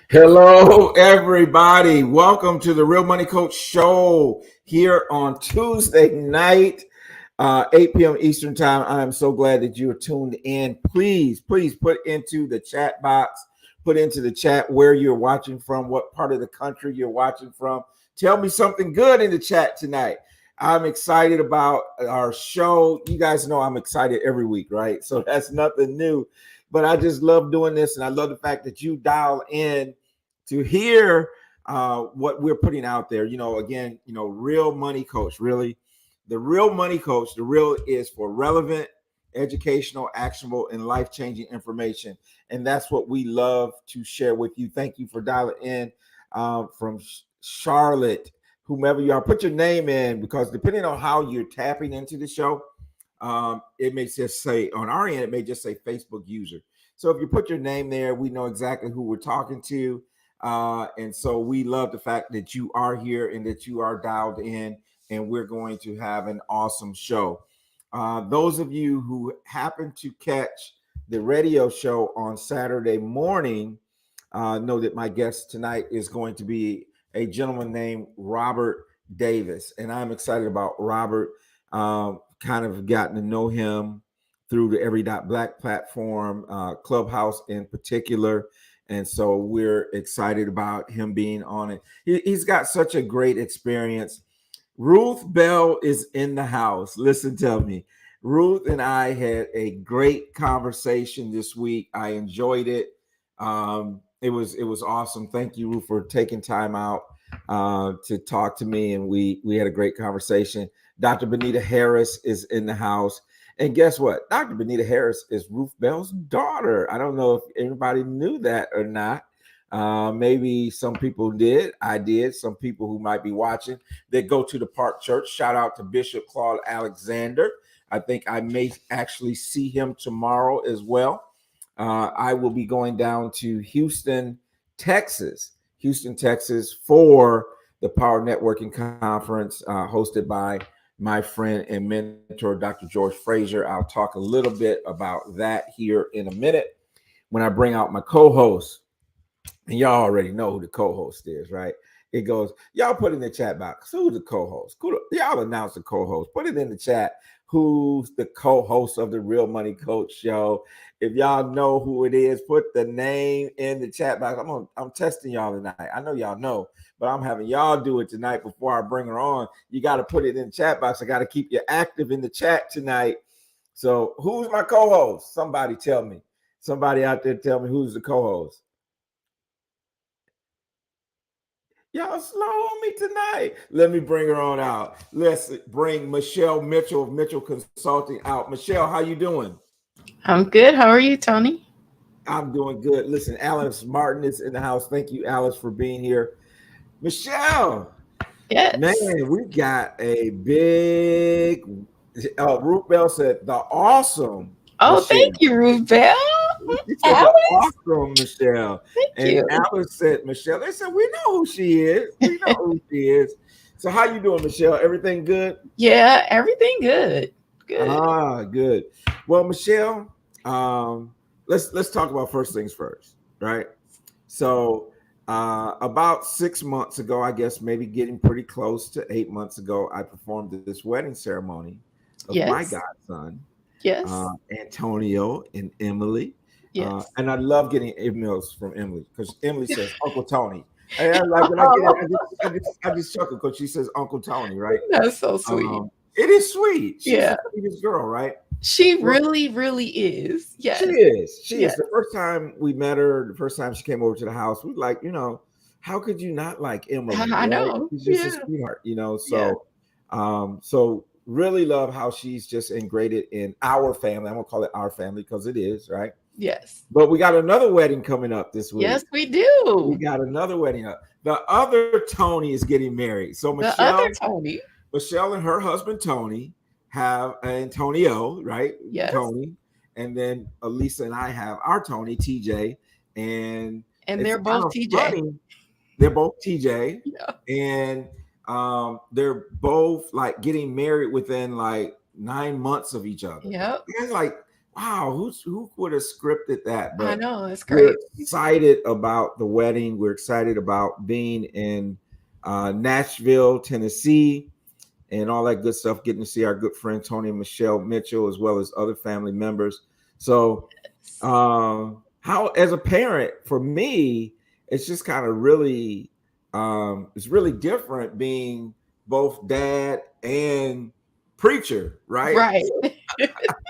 Hello, everybody. Welcome to the Real Money Coach Show here on Tuesday night, 8 p.m. Eastern Time. I am so glad that you are tuned in. Please put into the chat box, put into the chat where you're watching from, what part of the country you're watching from. Tell me something good in the chat tonight. I'm excited about our show. You guys know I'm excited every week, right? So that's nothing new. But I just love doing this, and I love the fact that you dial in to hear what we're putting out there. Again, Real Money Coach, really, the Real Money Coach, the real is for relevant, educational, actionable, and life-changing information. And that's what we love to share with you. Thank you for dialing in from Charlotte, whomever you are. Put your name in, because depending on how you're tapping into the show, it may just say on our end, it may just say Facebook user. So if you put your name there, we know exactly who we're talking to. And so we love the fact that you are here and that you are dialed in, and we're going to have an awesome show. Those of you who happen to catch the radio show on Saturday morning know that my guest tonight is going to be a gentleman named Robert Davis. And I'm excited about Robert. Kind of gotten to know him through the Every Black platform, Clubhouse in particular. And so we're excited about him being on it. He's got such a great experience. Ruth Bell is in the house. Listen to me. Ruth and I had a great conversation this week. I enjoyed it. It was awesome. Thank you, Ruth, for taking time out to talk to me. And we had a great conversation. Dr. Benita Harris is in the house. And guess what? Dr. Benita Harris is Ruth Bell's daughter. I don't know if anybody knew that or not. Maybe some people did. I did. Some people who might be watching, they go to the Park Church. Shout out to Bishop Claude Alexander. I think I may actually see him tomorrow as well. I will be going down to Houston, Texas, for the Power Networking Conference hosted by my friend and mentor, Dr. George Frazier. I'll talk a little bit about that here in a minute when I bring out my co-host. And y'all already know who the co-host is, right? It goes, y'all put in the chat box, who's the co-host? Y'all announce the co-host. Put it in the chat. Who's the co-host of the Real Money Coach Show? If y'all know who it is, put the name in the chat box. I'm testing y'all tonight. I know y'all know, but I'm having y'all do it tonight before I bring her on. You got to put it in the chat box. I got to keep you active in the chat tonight. So who's my co-host? Somebody tell me. Somebody out there tell me who's the co-host. Y'all slow on me tonight. Let me bring her on out. Let's bring Michelle Mitchell of Mitchell Consulting out. Michelle, how you doing? I'm good. How are you, Tony? I'm doing good. Listen, Alice Martin is in the house. Thank you, Alice, for being here. Michelle. Yes. Man, we got a big Ruth Bell said the awesome. Oh, Michelle. thank you, Ruth Bell. She said the awesome Michelle. Thank And you. Alice said Michelle. They said, we know who she is. We know who she is. So how you doing, Michelle? Everything good? Yeah, everything good. Good. Good. Well, Michelle, let's talk about first things first, right? So about 6 months ago, I guess maybe getting pretty close to 8 months ago, I performed this wedding ceremony of my Yes. godson, Yes. Antonio and Emily. Yes. And I love getting emails from Emily because Emily says Uncle Tony. And I like when I get it, I just chuckle because she says Uncle Tony, right? That's so sweet. It is sweet. She's Yeah. the sweetest girl, right? She really, really is. Yes. She is. She Yes. is. The first time we met her, the first time she came over to the house, we like, how could you not like Emily? I Right? know. She's just a Yeah. sweetheart, Yeah. So really love how she's just ingrained in our family. I'm gonna call it our family because it is, right? Yes. But we got another wedding coming up this week. Yes, we do. We got another wedding up. The other Tony is getting married. So The other Tony. Michelle and her husband Tony have Antonio, right? Yes. Tony. And then Elisa and I have our Tony, TJ. And they're both TJ. Funny. They're both TJ. Yeah. And they're both like getting married within like 9 months of each other. Yep. And like wow, who would have scripted that? I But know, it's we're crazy. excited about the wedding. We're excited about being in Nashville, Tennessee, and all that good stuff. Getting to see our good friend Tony and Michelle Mitchell, as well as other family members. So, how as a parent, for me, it's just kind of really, it's really different being both dad and preacher, right? Right.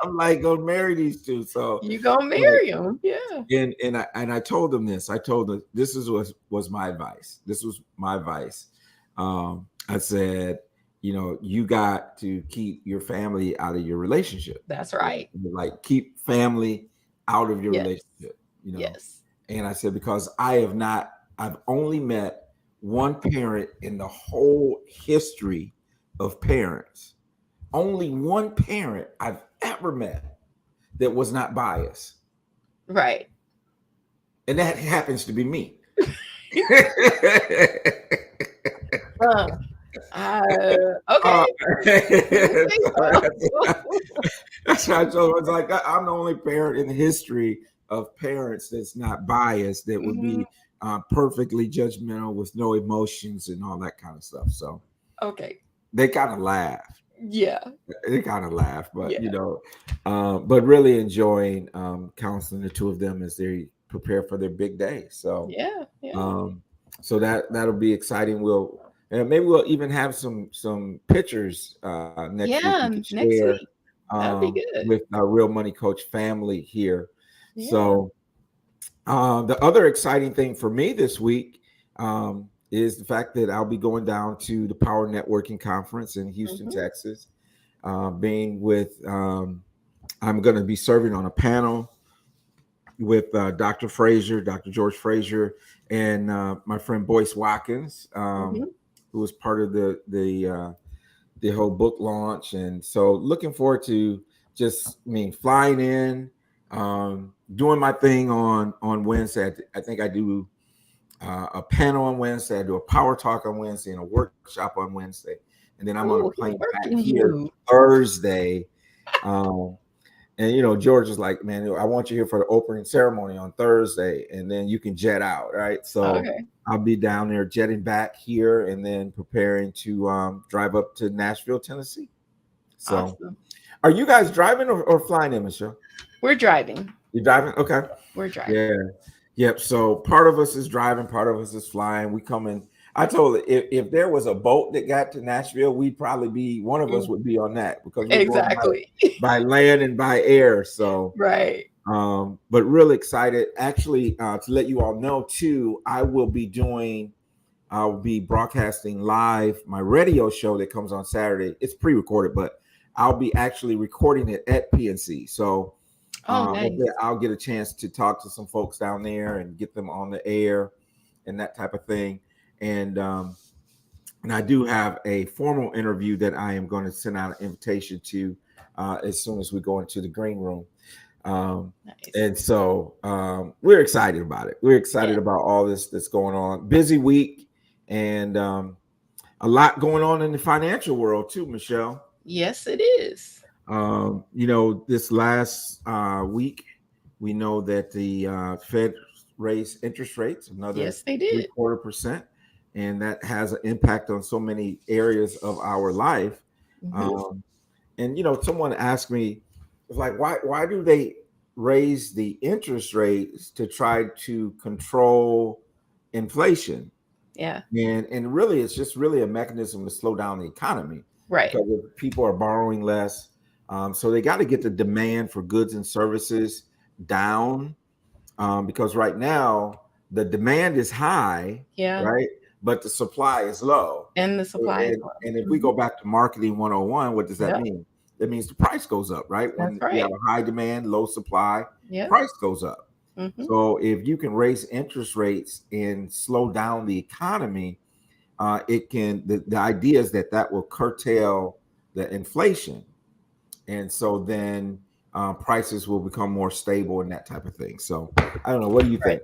I'm like, go marry these two. So, You gonna like, marry him. Yeah. and I told them this. I told them this was my advice. This was my advice. I said, you got to keep your family out of your relationship. That's right. Like keep family out of your Yes. relationship. Yes. And I said because I've only met one parent in the whole history of parents. Only one parent I've ever met that was not biased. Right. And that happens to be me. Okay. That's what I told him. I was like, I'm the only parent in the history of parents that's not biased, that would be perfectly judgmental with no emotions and all that kind of stuff. So Okay. they kind of laugh. Yeah. They kind of laugh, but Yeah. but really enjoying counseling the two of them as they prepare for their big day. So Yeah. so that'll be exciting. Maybe we'll even have some pictures next week we could Next share week. That'd be good. with our Real Money Coach family here. Yeah. So the other exciting thing for me this week is the fact that I'll be going down to the Power Networking Conference in Houston, Texas. Being with, I'm going to be serving on a panel with Dr. George Frazier, and my friend Boyce Watkins, who was part of the whole book launch. And so looking forward to flying in, doing my thing on Wednesday. I think I do a panel on Wednesday. I do a power talk on Wednesday and a workshop on Wednesday. And then I'm on a plane back here Thursday. And George is like, man, I want you here for the opening ceremony on Thursday, and then you can jet out, right? So I'll be down there jetting back here, and then preparing to drive up to Nashville, Tennessee. So, awesome. Are you guys driving or flying in, Michelle? We're driving. You're driving? Okay. We're driving. Yeah. Yep. So part of us is driving, part of us is flying. We come in. I told it if there was a boat that got to Nashville, we'd probably be one of us would be on that, because we're going by land and by air. So right. But really excited. Actually, to let you all know too, I'll be broadcasting live my radio show that comes on Saturday. It's pre-recorded, but I'll be actually recording it at PNC. So nice. I'll get a chance to talk to some folks down there and get them on the air and that type of thing. And I do have a formal interview that I am going to send out an invitation to as soon as we go into the green room. Nice. And so we're excited about it. We're excited about all this that's going on. Busy week, and a lot going on in the financial world too, Michelle. Yes, it is. This last week, we know that the Fed raised interest rates another 0.25%, and that has an impact on so many areas of our life. And someone asked me, it's like, why do they raise the interest rates to try to control inflation? Yeah. And really, it's just really a mechanism to slow down the economy. Right. Because people are borrowing less. So they got to get the demand for goods and services down, because right now the demand is high, right? But the supply is low. And the supply is low. And if we go back to marketing 101, what does that mean? That means the price goes up, right? When you have a high demand, low supply, price goes up. So if you can raise interest rates and slow down the economy, it can. The idea is that will curtail the inflation, and so then prices will become more stable and that type of thing. So I don't know. What do you think?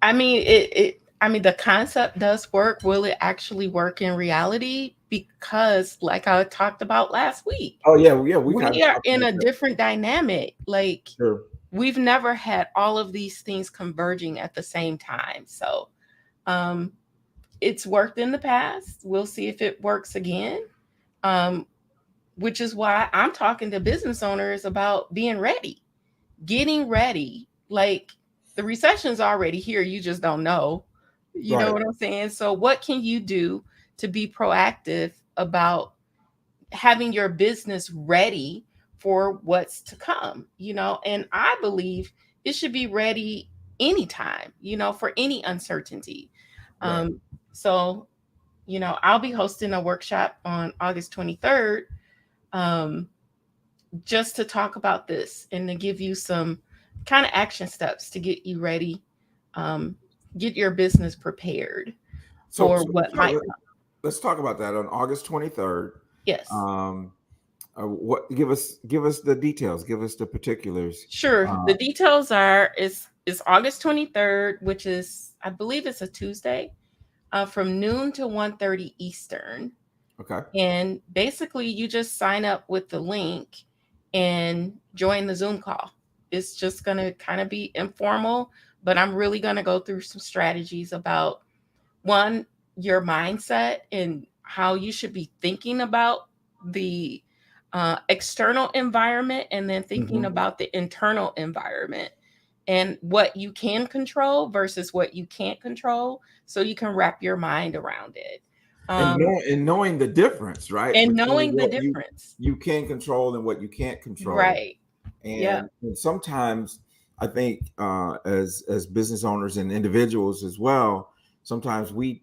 I mean, the concept does work. Will it actually work in reality? because, like I talked about last week, Oh yeah, we kind we of are talked in about a that. different dynamic. Like, Sure. we've never had all of these things converging at the same time. So, um, it's worked in the past. We'll see if it works again. Um, which is why I'm talking to business owners about being ready, getting ready. Like, the recession's already here. You just don't know. You know Right. what I'm saying? So, what can you do to be proactive about having your business ready for what's to come? And I believe it should be ready anytime, for any uncertainty. Right. So, I'll be hosting a workshop on August 23rd, um, just to talk about this and to give you some kind of action steps to get you ready, um, get your business prepared So, for so what might come. let's talk about that on August 23rd. Yes. Um, what give us the details, give us the particulars. Sure. Uh, The details are is August 23rd, which is, I believe it's a Tuesday, from noon to 1:30 Eastern. okay. And basically you just sign up with the link and join the Zoom call. It's just going to kind of be informal, but I'm really going to go through some strategies about, one, your mindset and how you should be thinking about the external environment, and then thinking Mhm. about the internal environment and what you can control versus what you can't control, so you can wrap your mind around it. And Um, knowing the difference, right, and between knowing the what difference. you can control and what you can't control. Right. Yeah. And sometimes I think as business owners and individuals as well, sometimes we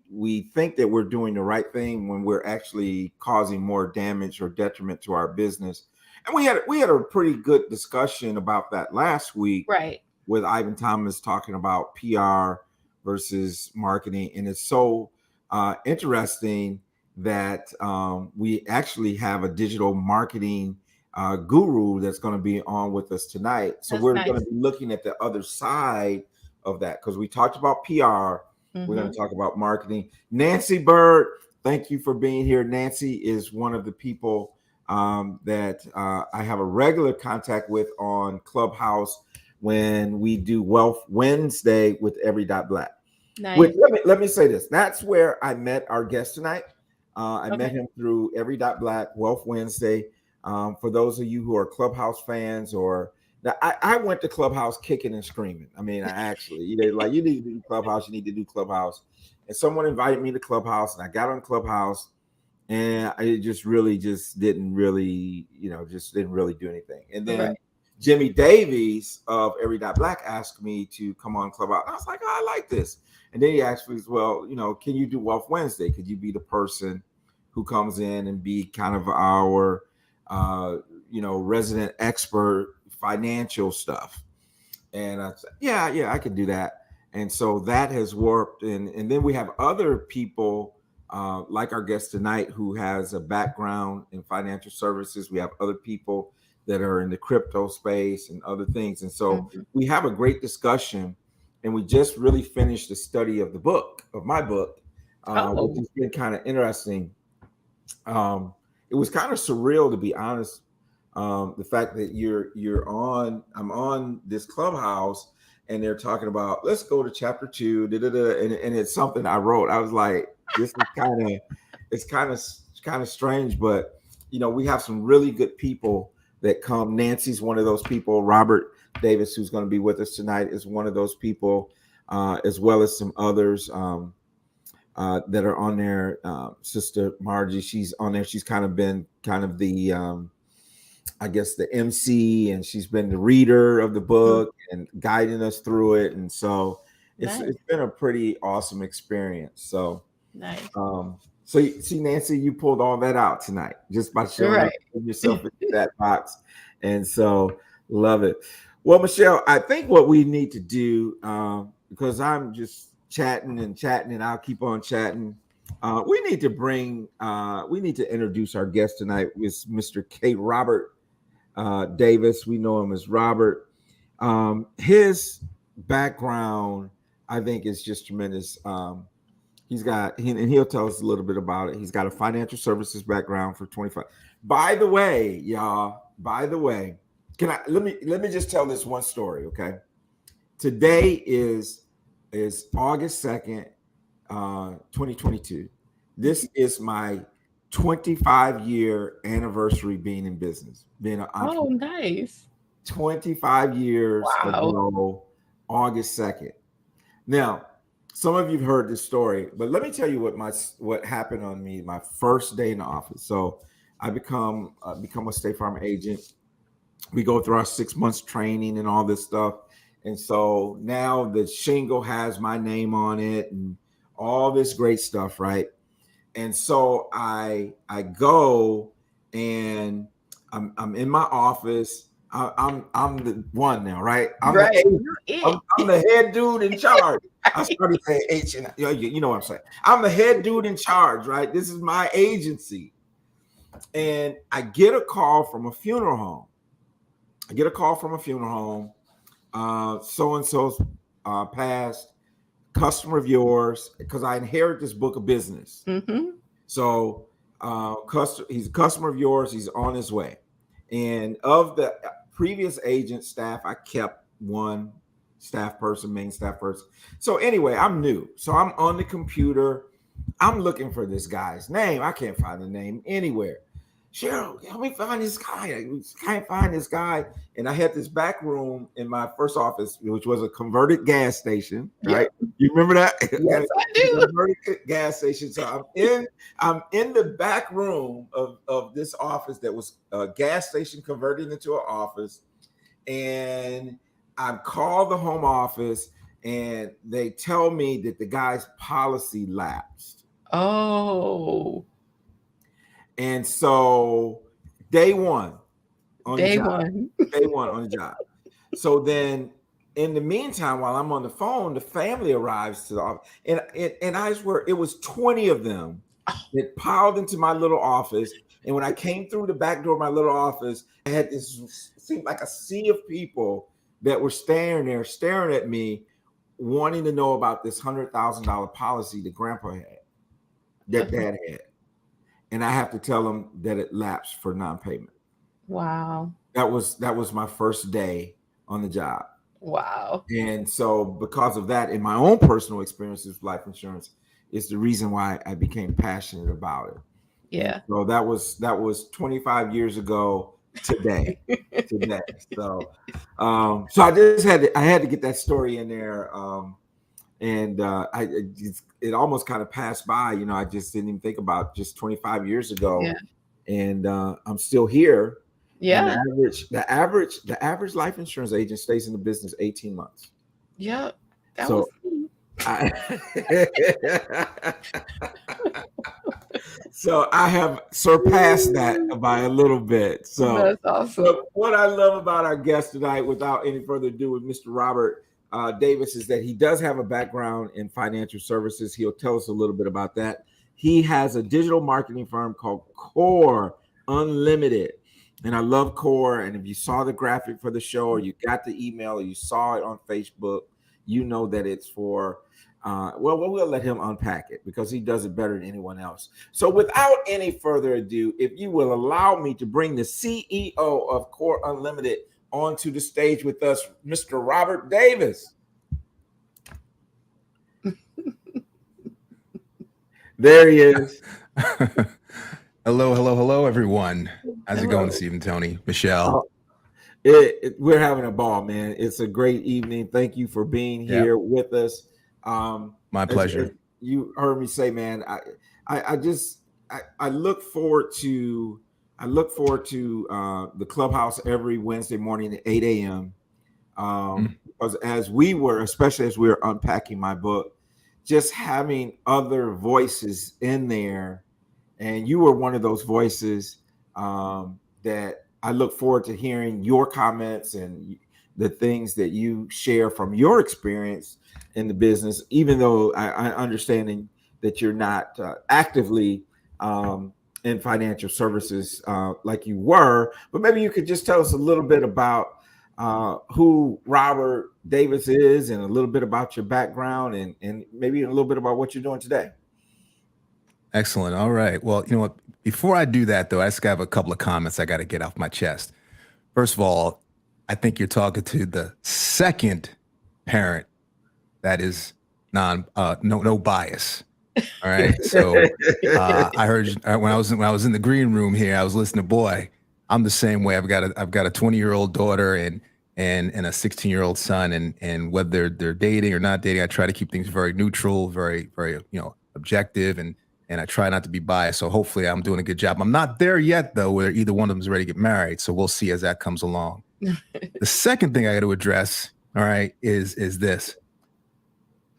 think that we're doing the right thing when we're actually causing more damage or detriment to our business. And we had a pretty good discussion about that last week Right. with Ivan Thomas talking about PR versus marketing. And it's so interesting that we actually have a digital marketing guru that's going to be on with us tonight. So That's we're going nice. to be looking at the other side of that because we talked about PR. We're going Hmm. to talk about marketing. Nancy Bird, thank you for being here. Nancy is one of the people that I have a regular contact with on Clubhouse when we do Wealth Wednesday with Every Dot Black. Which Nice. let me say this. That's where I met our guest tonight. I met Okay. him through Every Dot Black Wealth Wednesday. For those of you who are Clubhouse fans, or now I went to Clubhouse kicking and screaming. I mean, I actually, like you need to do Clubhouse, you need to do Clubhouse. And someone invited me to Clubhouse, and I got on Clubhouse, and I just really just didn't really, just didn't really do anything. And Right. then Jimmy Davies of Every Dot Black asked me to come on Clubhouse. I was like, oh, I like this. And then he asked me as well, can you do Wealth Wednesday? Could you be the person who comes in and be kind of our, resident expert financial stuff? And I said, yeah, I can do that. And so that has worked. And then we have other people like our guest tonight who has a background in financial services. We have other people that are in the crypto space and other things. And so Mhm. we have a great discussion. And we just really finished the study of my book, which Oh, has been kind of interesting. It was kind of surreal, to be honest. The fact that I'm on this Clubhouse, and they're talking about, let's go to chapter 2, da, da, da, and it's something I wrote. I was like, this is kind of strange, but we have some really good people that come. Nancy's one of those people. Robert Davis, who's going to be with us tonight, is one of those people, as well as some others. That are on there. Sister Margie, she's on there. She's kind of been the, I guess, the MC, and she's been the reader of the mm, book and guiding us through it. And so nice. it's been a pretty awesome experience. So, Nice. so you see, Nancy, you pulled all that out tonight just by showing up, Right. putting yourself in that box. And so, love it. Well, Michelle, I think what we need to do, because I'm just chatting and chatting, and I'll keep on chatting. We need to introduce our guest tonight with Mr. K. Robert Davis. We know him as Robert. His background, I think, is just tremendous. And he'll tell us a little bit about it. He's got a financial services background for 25. By the way, y'all, let me just tell this one story, okay? Today is August 2nd, 2022. This is my 25-year anniversary being in business, being an entrepreneur. Oh, nice. 25 years Wow. ago, August 2nd. Now, some of you've heard this story, but let me tell you what happened on me my first day in the office. So I become a State Farm agent. We go through our 6 months training and all this stuff. And so now the shingle has my name on it and all this great stuff, right? And so I go and I'm in my office. I'm the one now, right? Right. You're it. I'm the head dude in charge. I started saying H, and you know what I'm saying. I'm the head dude in charge, right? This is my agency, and I get a call from a funeral home. So and so's passed. Customer of yours, because I inherit this book of business. Mm-hmm. So he's a customer of yours. He's on his way. And of the previous agent staff, I kept one main staff person. So anyway, I'm new. So I'm on the computer. I'm looking for this guy's name. I can't find the name anywhere. Cheryl, help me find this guy. I can't find this guy. And I had this back room in my first office, which was a converted gas station, right? Yep. You remember that? Yes, I do. Converted gas station. So I'm in the back room of this office that was a gas station converted into an office. And I call the home office and they tell me that the guy's policy lapsed. Oh. And so day one on the job. So then in the meantime, while I'm on the phone, the family arrives to the office. And I swear it was 20 of them that piled into my little office. And when I came through the back door of my little office, I had this seemed like a sea of people that were staring at me, wanting to know about this $100,000 policy that grandpa had, that dad had. And I have to tell them that it lapsed for non-payment. Wow. That was my first day on the job. Wow. And so because of that, in my own personal experiences with life insurance, is the reason why I became passionate about it. Yeah. And so that was 25 years ago today. So I just had to get that story in there. It almost kind of passed by, I just didn't even think about just 25 years ago. Yeah. And I'm still here. Yeah. And the average life insurance agent stays in the business 18 months. Yeah. So I have surpassed that by a little bit. So that's awesome. So what I love about our guest tonight, without any further ado, with Mr. Robert Davis, is that he does have a background in financial services. He'll tell us a little bit about that. He has a digital marketing firm called KOR Unlimited. And I love KOR. And if you saw the graphic for the show, or you got the email, or you saw it on Facebook, you know that it's for, we'll let him unpack it because he does it better than anyone else. So without any further ado, if you will allow me to bring the CEO of KOR Unlimited onto the stage with us, Mr. Robert Davis. There he is. Hello, everyone. How's it going this evening, Tony? Michelle? We're having a ball, man. It's a great evening. Thank you for being here with us. My pleasure. As you heard me say, man, I look forward to the clubhouse every Wednesday morning at 8 a.m. Because especially as we were unpacking my book, just having other voices in there. And you were one of those voices that I look forward to hearing your comments and the things that you share from your experience in the business, even though I understanding that you're not actively in financial services like you were, but maybe you could just tell us a little bit about who Robert Davis is and a little bit about your background and maybe a little bit about what you're doing today. Excellent. All right. Well, you know what? Before I do that, though, I just have a couple of comments I got to get off my chest. First of all, I think you're talking to the second parent that is no bias. All right. So I heard when I was in the green room here, I was listening to, boy, I'm the same way. I've got a 20-year-old daughter and a 16-year-old son, and whether they're dating or not dating, I try to keep things very neutral, very, very, objective, and I try not to be biased. So hopefully I'm doing a good job. I'm not there yet, though, where either one of them is ready to get married. So we'll see as that comes along. The second thing I got to address, all right, is this.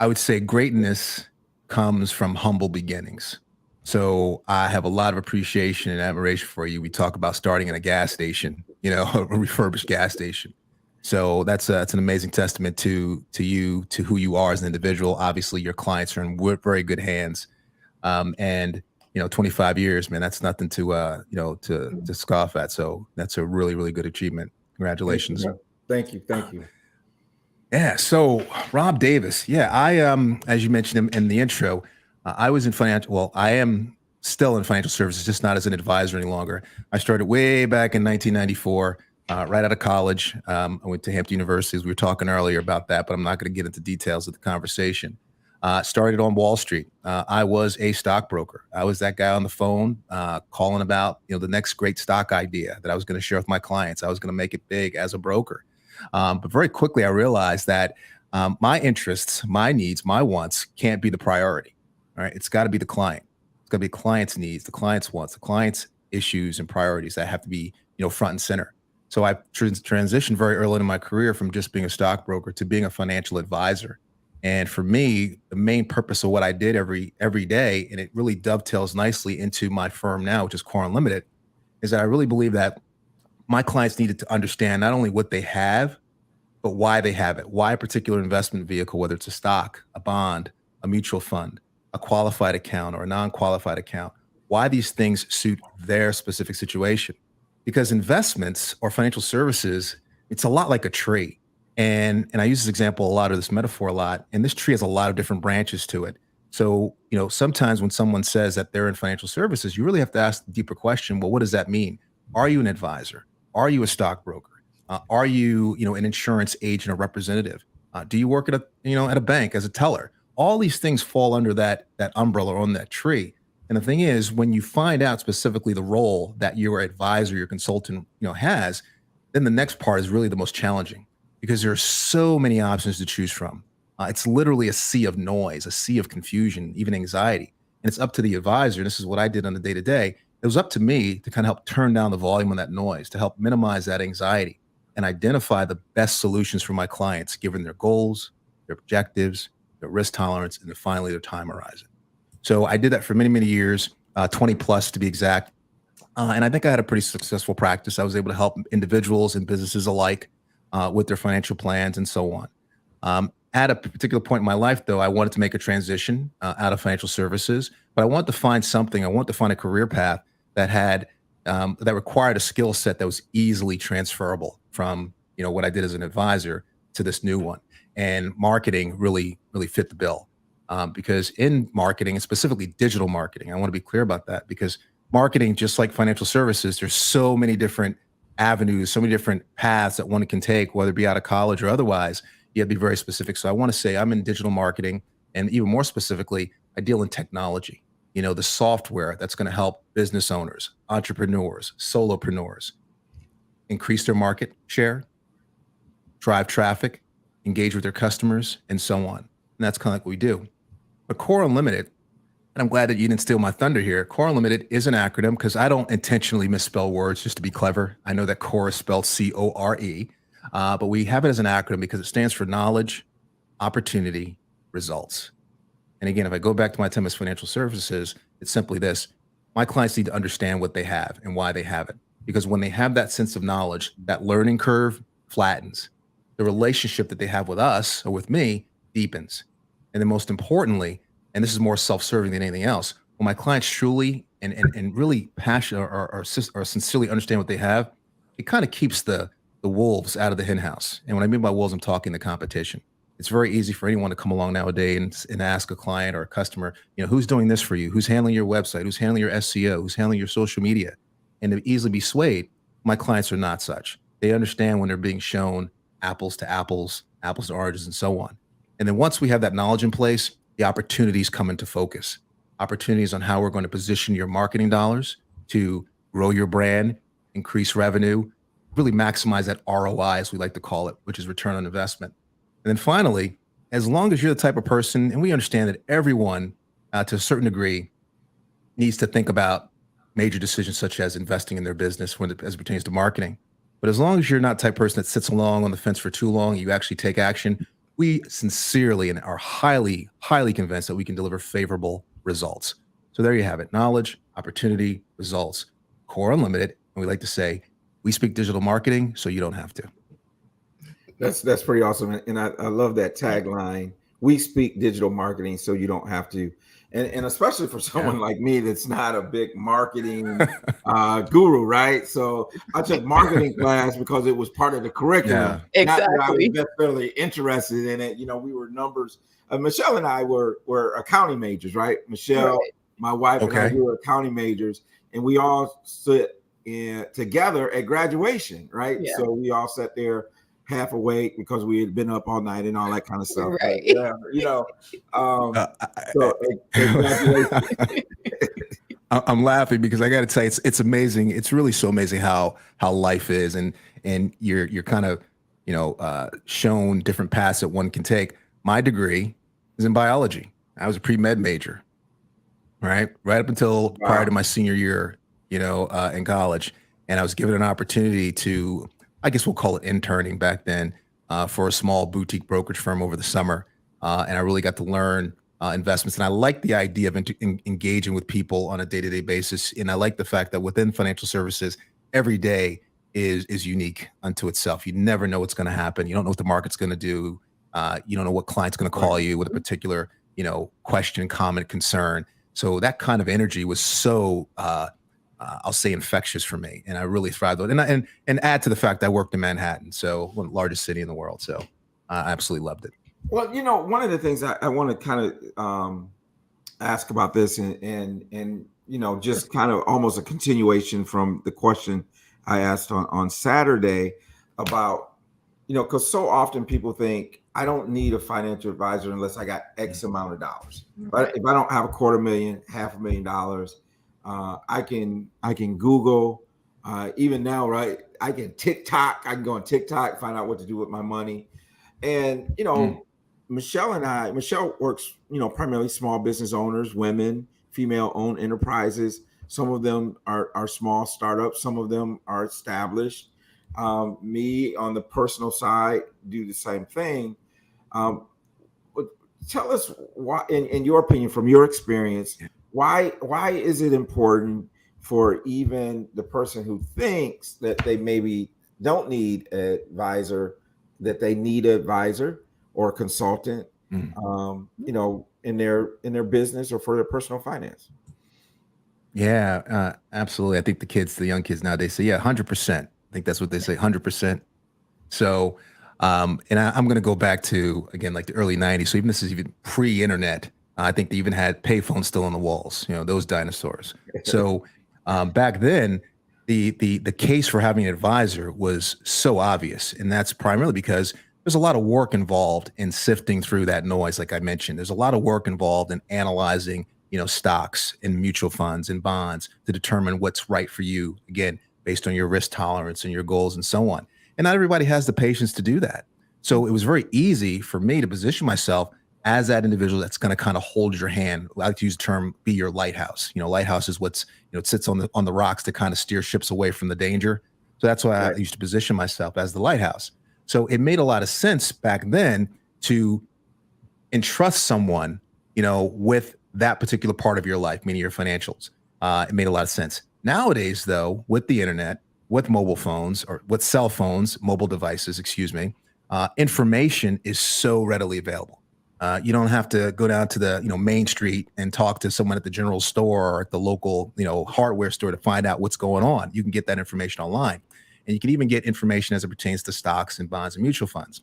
I would say greatness comes from humble beginnings. So I have a lot of appreciation and admiration for you. We talk about starting in a gas station, a refurbished gas station. So that's an amazing testament to you, to who you are as an individual. Obviously, your clients are in very good hands. And 25 years, man, that's nothing to scoff at. So that's a really, really good achievement. Congratulations. Thank you. Yeah. So Rob Davis. Yeah. I, as you mentioned in the intro, I was in I am still in financial services, just not as an advisor any longer. I started way back in 1994, right out of college. I went to Hampton University, as we were talking earlier about that, but I'm not going to get into details of the conversation. Started on Wall Street. I was a stockbroker. I was that guy on the phone calling about the next great stock idea that I was going to share with my clients. I was going to make it big as a broker. But very quickly, I realized that my interests, my needs, my wants can't be the priority. All right, it's got to be the client. It's got to be the client's needs, the client's wants, the client's issues and priorities that have to be front and center. So I transitioned very early in my career from just being a stockbroker to being a financial advisor. And for me, the main purpose of what I did every day, and it really dovetails nicely into my firm now, which is KOR Unlimited, is that I really believe that my clients needed to understand not only what they have, but why they have it, why a particular investment vehicle, whether it's a stock, a bond, a mutual fund, a qualified account or a non-qualified account, why these things suit their specific situation. Because investments or financial services, it's a lot like a tree. And I use this example a lot, or this metaphor a lot, and this tree has a lot of different branches to it. So, sometimes when someone says that they're in financial services, you really have to ask the deeper question, well, what does that mean? Are you an advisor? Are you a stockbroker? Are you, an insurance agent or representative? Do you work at a bank as a teller? All these things fall under that umbrella or on that tree. And the thing is, when you find out specifically the role that your advisor, your consultant, has, then the next part is really the most challenging, because there are so many options to choose from. It's literally a sea of noise, a sea of confusion, even anxiety. And it's up to the advisor. And this is what I did on the day-to-day. It was up to me to kind of help turn down the volume on that noise, to help minimize that anxiety and identify the best solutions for my clients, given their goals, their objectives, their risk tolerance, and finally their time horizon. So I did that for many, many years, 20 plus to be exact. And I think I had a pretty successful practice. I was able to help individuals and businesses alike with their financial plans and so on. At a particular point in my life, though, I wanted to make a transition out of financial services, but I wanted to find something. I wanted to find a career path that had that required a skill set that was easily transferable from what I did as an advisor to this new one. And marketing really, really fit the bill, because in marketing, and specifically digital marketing, I want to be clear about that, because marketing, just like financial services, there's so many different avenues, so many different paths that one can take, whether it be out of college or otherwise. You have to be very specific. So I want to say I'm in digital marketing, and even more specifically, I deal in technology, the software that's going to help business owners, entrepreneurs, solopreneurs increase their market share, drive traffic, engage with their customers, and so on. And that's kind of like what we do. But KOR Unlimited, and I'm glad that you didn't steal my thunder here. KOR Unlimited is an acronym, because I don't intentionally misspell words just to be clever. I know that KOR is spelled C-O-R-E, but we have it as an acronym because it stands for knowledge, opportunity, results. And again, if I go back to my time as financial services, it's simply this. My clients need to understand what they have and why they have it. Because when they have that sense of knowledge, that learning curve flattens. The relationship that they have with us or with me deepens. And then most importantly, and this is more self-serving than anything else, when my clients truly and really passionate or sincerely understand what they have, it kind of keeps the the wolves out of the hen house. And when I mean by wolves, I'm talking the competition. It's very easy for anyone to come along nowadays and ask a client or a customer, who's doing this for you? Who's handling your website? Who's handling your SEO? Who's handling your social media? And to easily be swayed. My clients are not such. They understand when they're being shown apples to apples, apples to oranges, and so on. And then once we have that knowledge in place, the opportunities come into focus. Opportunities on how we're going to position your marketing dollars to grow your brand, increase revenue, really maximize that ROI, as we like to call it, which is return on investment. And then finally, as long as you're the type of person, and we understand that everyone to a certain degree needs to think about major decisions such as investing in their business as it pertains to marketing. But as long as you're not the type of person that sits along on the fence for too long, you actually take action, we sincerely and are highly, highly convinced that we can deliver favorable results. So there you have it. Knowledge, opportunity, results. KOR Unlimited. And we like to say, we speak digital marketing so you don't have to. That's pretty awesome. And I love that tagline. We speak digital marketing so you don't have to. And especially for someone like me that's not a big marketing guru, right? So I took marketing class because it was part of the curriculum. Yeah, not that I was exactly. necessarily interested in it. We were numbers. Michelle and I were accounting majors, right? Michelle, Right. my wife, and I, Okay. we were accounting majors, and we all stood together at graduation, right? Yeah. So we all sat there half awake because we had been up all night and all that kind of stuff. Right. So at graduation. I'm laughing because I got to tell you, it's amazing. It's really so amazing how life is, and you're kind of shown different paths that one can take. My degree is in biology. I was a pre-med major, right up until prior to my senior year, in college, and I was given an opportunity to, I guess we'll call it interning back then, for a small boutique brokerage firm over the summer, and I really got to learn investments. And I like the idea of engaging with people on a day-to-day basis. And I like the fact that within financial services, every day is unique unto itself. You never know what's going to happen. You don't know what the market's going to do. You don't know what client's going to call you with a particular, question, comment, concern. So that kind of energy was so, I'll say, infectious for me. And I really thrived on it. And add to the fact that I worked in Manhattan, so one of the largest city in the world. So I absolutely loved it. Well, one of the things I want to kind of ask about this and just kind of almost a continuation from the question I asked on Saturday about, because so often people think I don't need a financial advisor unless I got X amount of dollars. But if I don't have $250,000, $500,000, I can Google, even now, right? I can TikTok. I can go on TikTok, find out what to do with my money. And, Michelle works, primarily small business owners, women, female-owned enterprises. Some of them are small startups. Some of them are established. Me, on the personal side, do the same thing. But tell us why, in your opinion, from your experience, why is it important for even the person who thinks that they maybe don't need an advisor, that they need an advisor or a consultant, in their business or for their personal finance? Yeah, absolutely. I think the young kids nowadays say, 100%. I think that's what they say, 100%. So, and I'm going to go back to, again, like the early 90s. So even this is even pre-internet. I think they even had payphones still on the walls, those dinosaurs. So back then, the case for having an advisor was so obvious. And that's primarily because there's a lot of work involved in sifting through that noise. Like I mentioned, there's a lot of work involved in analyzing, stocks and mutual funds and bonds to determine what's right for you, again, based on your risk tolerance and your goals and so on. And not everybody has the patience to do that. So it was very easy for me to position myself as that individual that's going to kind of hold your hand. I like to use the term, be your lighthouse. Lighthouse is what's, it sits on the rocks to kind of steer ships away from the danger. So that's why I used to position myself as the lighthouse. So it made a lot of sense back then to entrust someone, with that particular part of your life, meaning your financials. It made a lot of sense. Nowadays, though, with the internet, with mobile phones or with cell phones, mobile devices, information is so readily available. You don't have to go down to the Main Street and talk to someone at the general store or at the local hardware store to find out what's going on. You can get that information online. And you can even get information as it pertains to stocks and bonds and mutual funds.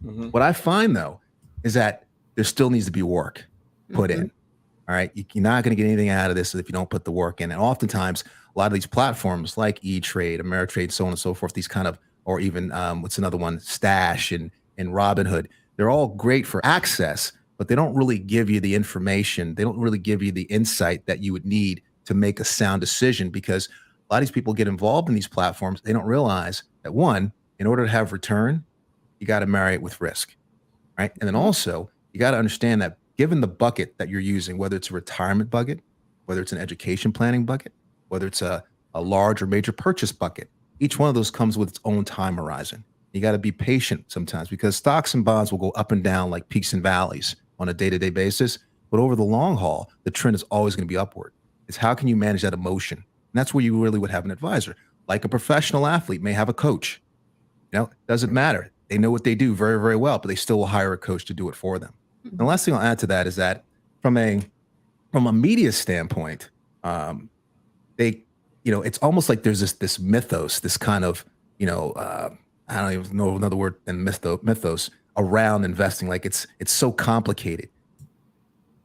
Mm-hmm. What I find, though, is that there still needs to be work put in. All right. You're not going to get anything out of this if you don't put the work in. And oftentimes, a lot of these platforms like E-Trade, Ameritrade, so on and so forth, these kind of, or even what's another one, Stash and Robinhood, they're all great for access, but they don't really give you the information. They don't really give you the insight that you would need to make a sound decision, because a lot of these people get involved in these platforms. They don't realize that, one, in order to have return, you got to marry it with risk, right? And then also, you got to understand that given the bucket that you're using, whether it's a retirement bucket, whether it's an education planning bucket, whether it's a large or major purchase bucket, each one of those comes with its own time horizon. You got to be patient sometimes, because stocks and bonds will go up and down like peaks and valleys on a day-to-day basis. But over the long haul, the trend is always going to be upward. It's how can you manage that emotion? And that's where you really would have an advisor. Like a professional athlete may have a coach. It doesn't matter. They know what they do very, very well, but they still will hire a coach to do it for them. And the last thing I'll add to that is that from a media standpoint, it's almost like there's this mythos, this kind of, I don't even know another word than mythos around investing. Like it's so complicated.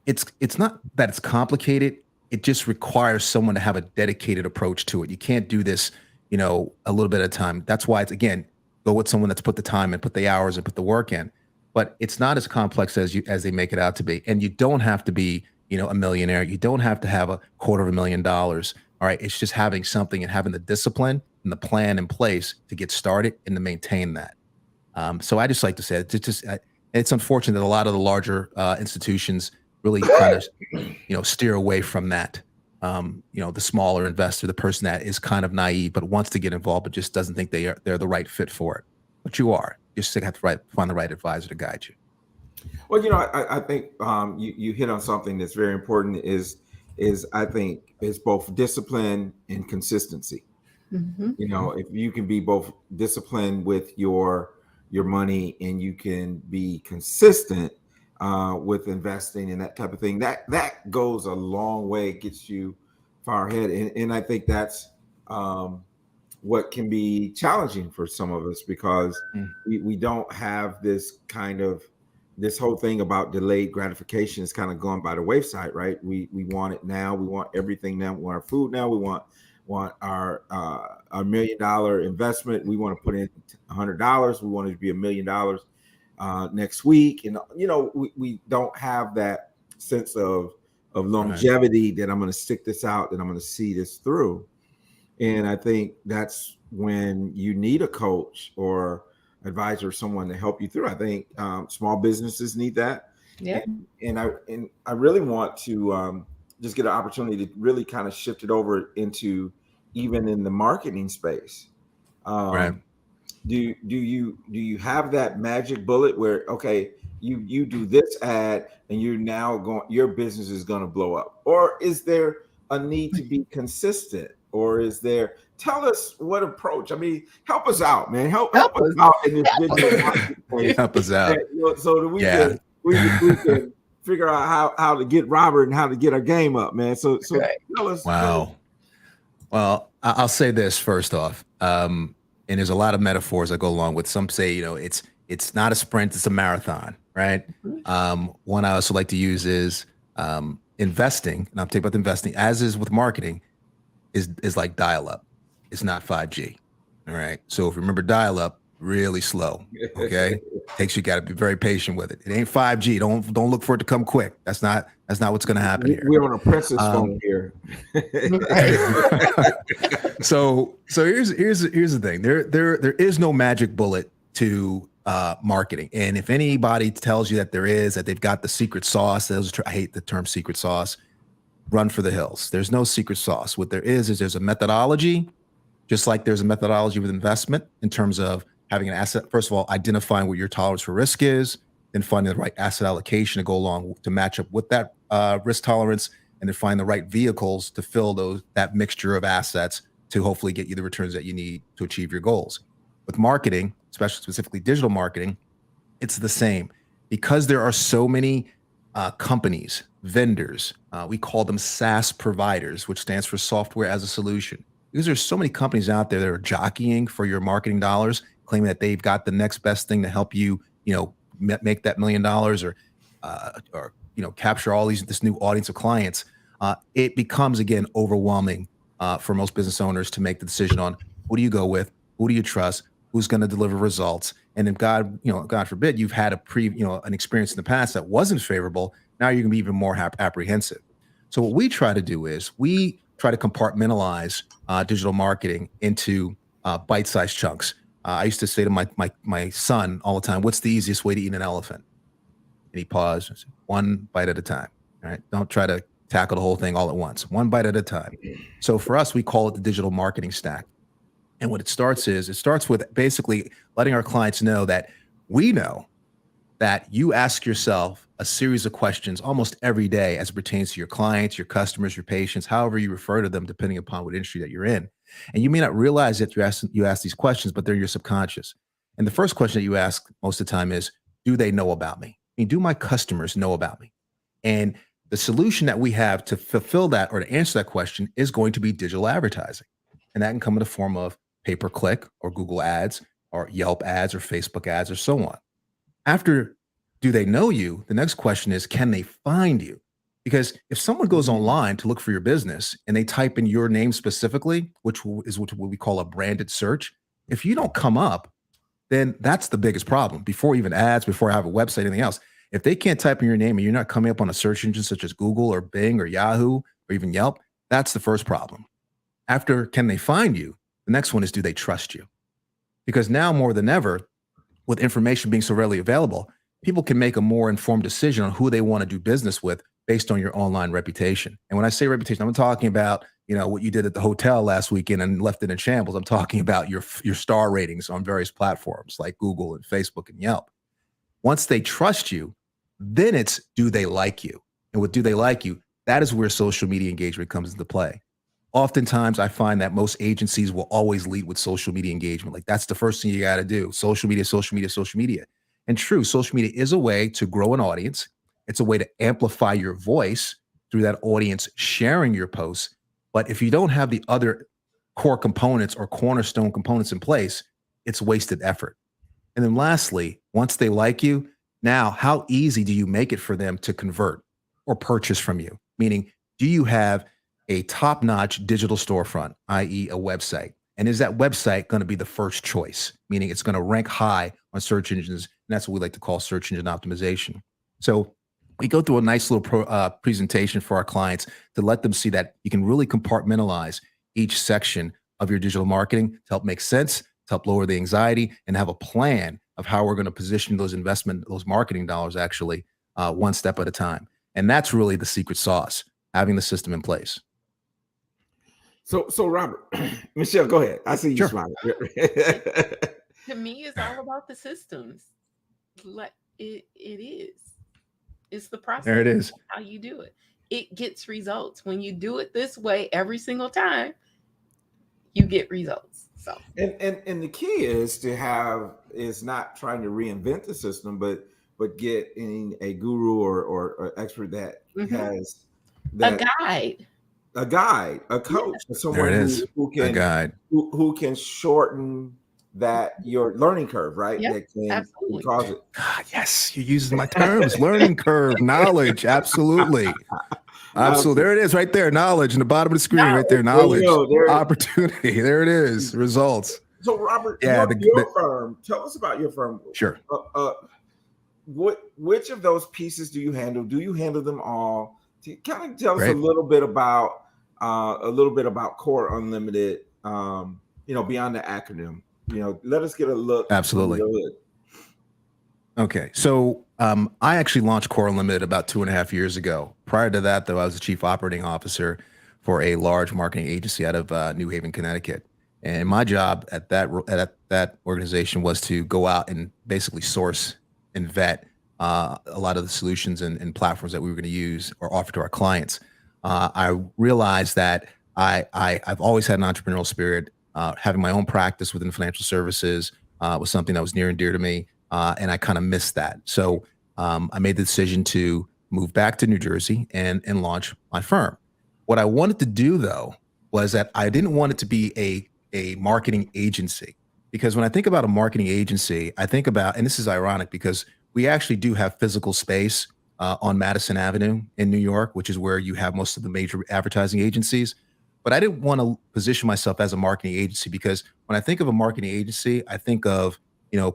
It's not that it's complicated. It just requires someone to have a dedicated approach to it. You can't do this, a little bit at a time. That's why it's, again, go with someone that's put the time and put the hours and put the work in. But it's not as complex as they make it out to be. And you don't have to be, a millionaire. You don't have to have $250,000. All right. It's just having something and having the discipline and the plan in place to get started and to maintain that. So I just like to say it's unfortunate that a lot of the larger institutions really kind of, steer away from that. The smaller investor, the person that is kind of naive, but wants to get involved, but just doesn't think they're the right fit for it. But you are. You just have to find the right advisor to guide you. Well, I think you hit on something that's very important. Is I think it's both discipline and consistency. Mm-hmm. If you can be both disciplined with your money and you can be consistent with investing and that type of thing, that goes a long way. It gets you far ahead, and I think that's what can be challenging for some of us, because we don't have this whole thing about delayed gratification is kind of going by the wayside, right? We want it now. We want everything now. We want our food now. We want our $1 million investment. We want to put in $100. We want it to be $1 million next week. And we don't have that sense of longevity, that I'm going to stick this out, that I'm going to see this through. And I think that's when you need a coach or advisor, someone to help you through. I think small businesses need that. Yeah. And I really want to just get an opportunity to really kind of shift it over into even in the marketing space. Right. Do you have that magic bullet where, okay, you do this ad and your business is going to blow up? Or is there a need to be consistent? Or tell us what approach? I mean, help us out, man. Help us out in this business. Help us out. So that we can figure out how to get Robert and how to get our game up, man. So tell us. Wow. Well, I'll say this first off. And there's a lot of metaphors that go along with. Some say, it's not a sprint, it's a marathon, right? One I also like to use is investing, and I'm talking about investing, as is with marketing, is like dial-up. It's not 5G. All right. So if you remember dial-up, really slow. Okay. You got to be very patient with it. It ain't 5G. Don't look for it to come quick. That's not what's going to happen here. We're on a princess phone here. So here's the thing. There is no magic bullet to marketing. And if anybody tells you that that they've got the secret sauce, I hate the term secret sauce, run for the hills. There's no secret sauce. What there is there's a methodology, just like there's a methodology with investment in terms of having an asset. First of all, identifying what your tolerance for risk is, then finding the right asset allocation to go along to match up with that risk tolerance, and then find the right vehicles to fill that mixture of assets to hopefully get you the returns that you need to achieve your goals. With marketing, especially specifically digital marketing, it's the same. Because there are so many companies, vendors, we call them SaaS providers, which stands for software as a solution. because there's so many companies out there that are jockeying for your marketing dollars, claiming that they've got the next best thing to help you, make that $1 million or capture all this new audience of clients. It becomes again overwhelming for most business owners to make the decision on who do you go with, who do you trust, who's going to deliver results, and if God forbid, you've had an experience in the past that wasn't favorable. Now you're going to be even more apprehensive. So what we try to do is we try to compartmentalize digital marketing into bite-sized chunks. I used to say to my son all the time, "What's the easiest way to eat an elephant?" And he paused and said, "One bite at a time." All right, don't try to tackle the whole thing all at once. One bite at a time. So for us, we call it the digital marketing stack. And what it starts with basically letting our clients know that we know that you ask yourself a series of questions almost every day as it pertains to your clients, your customers, your patients, however you refer to them, depending upon what industry that you're in. And you may not realize that you ask these questions, but they're your subconscious. And the first question that you ask most of the time is, do they know about me? I mean, do my customers know about me? And the solution that we have to fulfill that or to answer that question is going to be digital advertising. And that can come in the form of pay-per-click or Google ads or Yelp ads or Facebook ads or so on. After do they know you, the next question is, can they find you? Because if someone goes online to look for your business and they type in your name specifically, which is what we call a branded search, if you don't come up, then that's the biggest problem. Before even ads, before I have a website, anything else. If they can't type in your name and you're not coming up on a search engine such as Google or Bing or Yahoo or even Yelp, that's the first problem. After can they find you, the next one is, do they trust you? Because now more than ever, with information being so readily available, people can make a more informed decision on who they want to do business with based on your online reputation. And when I say reputation, I'm talking about, what you did at the hotel last weekend and left it in shambles. I'm talking about your star ratings on various platforms like Google and Facebook and Yelp. Once they trust you, then it's, do they like you? And with do they like you, that is where social media engagement comes into play. Oftentimes, I find that most agencies will always lead with social media engagement. Like, that's the first thing you got to do. Social media, social media, social media. And true, social media is a way to grow an audience. It's a way to amplify your voice through that audience sharing your posts. But if you don't have the other core components or cornerstone components in place, it's wasted effort. And then lastly, once they like you, now how easy do you make it for them to convert or purchase from you? Meaning, do you have a top-notch digital storefront, i.e. a website? And is that website going to be the first choice? Meaning it's going to rank high on search engines. And that's what we like to call search engine optimization. So we go through a nice little presentation for our clients to let them see that you can really compartmentalize each section of your digital marketing to help make sense, to help lower the anxiety, and have a plan of how we're going to position those marketing dollars actually one step at a time. And that's really the secret sauce, having the system in place. So Robert, Michelle, go ahead. I see you smiling. To me, it's all about the systems. Like it is. It's the process. There it is. How you do it. It gets results. When you do it this way every single time, you get results. So and the key is not trying to reinvent the system, but getting a guru or expert that has that, a guide, a coach, someone who can shorten your learning curve, right? Yep, that can absolutely. cause it. God, yes, you're using my terms. Learning curve, knowledge, absolutely. Absolutely. There it is right there. Knowledge in the bottom of the screen, right there. Knowledge, opportunity. There it is. Results. So Robert, your firm, tell us about your firm. Sure. Which of those pieces do you handle? Do you handle them all? Kind of tell us a little bit about KOR Unlimited, beyond the acronym. Let us get a look. Absolutely. Okay. So I actually launched KOR Unlimited about 2.5 years ago. Prior to that, though, I was the chief operating officer for a large marketing agency out of New Haven, Connecticut. And my job at that organization was to go out and basically source and vet a lot of the solutions and platforms that we were going to use or offer to our clients. I realized that I've always had an entrepreneurial spirit. Having my own practice within financial services was something that was near and dear to me, and I kind of missed that. So I made the decision to move back to New Jersey and launch my firm. What I wanted to do, though, was that I didn't want it to be a marketing agency, because when I think about a marketing agency, I think about, and this is ironic because we actually do have physical space on Madison Avenue in New York, which is where you have most of the major advertising agencies. But I didn't want to position myself as a marketing agency, because when I think of a marketing agency, I think of,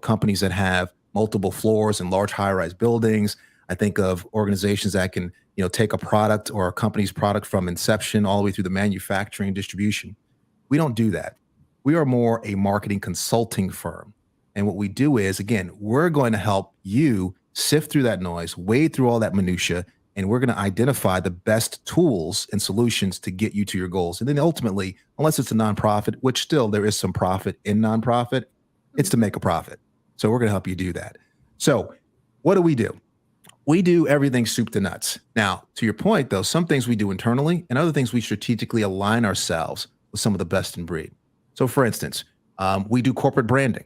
companies that have multiple floors and large high-rise buildings. I think of organizations that can, take a product or a company's product from inception all the way through the manufacturing and distribution. We don't do that. We are more a marketing consulting firm. And what we do is, again, we're going to help you sift through that noise, wade through all that minutia, and we're going to identify the best tools and solutions to get you to your goals. And then ultimately, unless it's a nonprofit, which still there is some profit in nonprofit, it's to make a profit. So we're going to help you do that. So what do? We do everything soup to nuts. Now, to your point, though, some things we do internally and other things we strategically align ourselves with some of the best in breed. So for instance, we do corporate branding.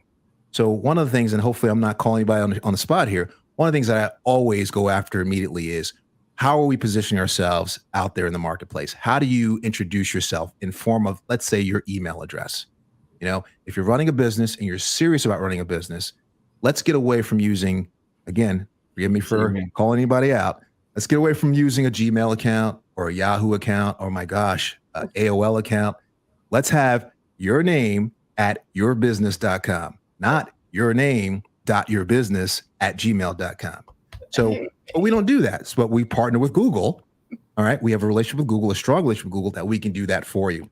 So one of the things, and hopefully I'm not calling anybody on the spot here, one of the things that I always go after immediately is, how are we positioning ourselves out there in the marketplace? How do you introduce yourself in form of, let's say, your email address? If you're running a business and you're serious about running a business, let's get away from using, again, forgive me for calling anybody out. Let's get away from using a Gmail account or a Yahoo account, or my gosh, an AOL account. Let's have your name at yourbusiness.com, not your name.yourbusiness@gmail.com. So, but we don't do that. But we partner with Google. All right. We have a relationship with Google, a strong relationship with Google, that we can do that for you.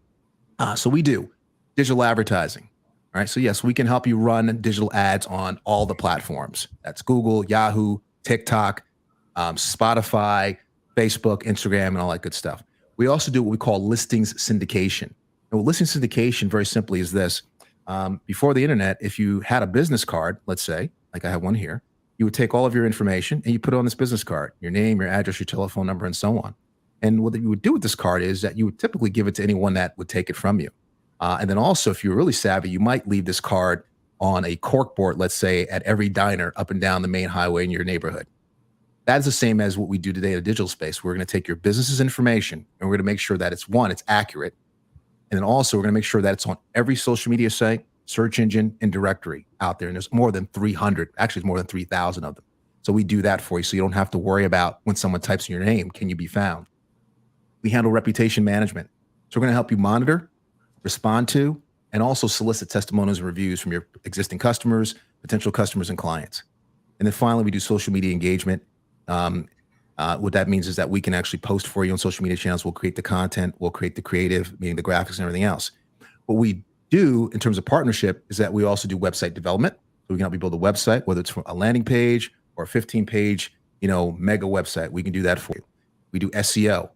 So we do digital advertising. All right. So yes, we can help you run digital ads on all the platforms. That's Google, Yahoo, TikTok, Spotify, Facebook, Instagram, and all that good stuff. We also do what we call listings syndication. And listings syndication, very simply, is this. Before the internet, if you had a business card, let's say, like I have one here, you would take all of your information and you put it on this business card, your name, your address, your telephone number, and so on. And what you would do with this card is that you would typically give it to anyone that would take it from you. And then also, if you're really savvy, you might leave this card on a corkboard, let's say, at every diner up and down the main highway in your neighborhood. That is the same as what we do today in a digital space. We're going to take your business's information and we're going to make sure that it's accurate. And then also, we're going to make sure that it's on every social media site, search engine, and directory out there. And there's more than 300, actually, it's more than 3,000 of them. So we do that for you. So you don't have to worry about when someone types in your name, can you be found? We handle reputation management. So we're going to help you monitor, respond to, and also solicit testimonials and reviews from your existing customers, potential customers, and clients. And then finally, we do social media engagement. What that means is that we can actually post for you on social media channels. We'll create the content, we'll create the creative, meaning the graphics and everything else. What we do in terms of partnership is that we also do website development. So we can help you build a website, whether it's a landing page or a 15-page, mega website. We can do that for you. We do SEO, all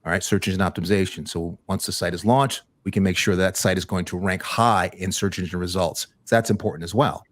right, search engine optimization. So once the site is launched, we can make sure that site is going to rank high in search engine results. So that's important as well.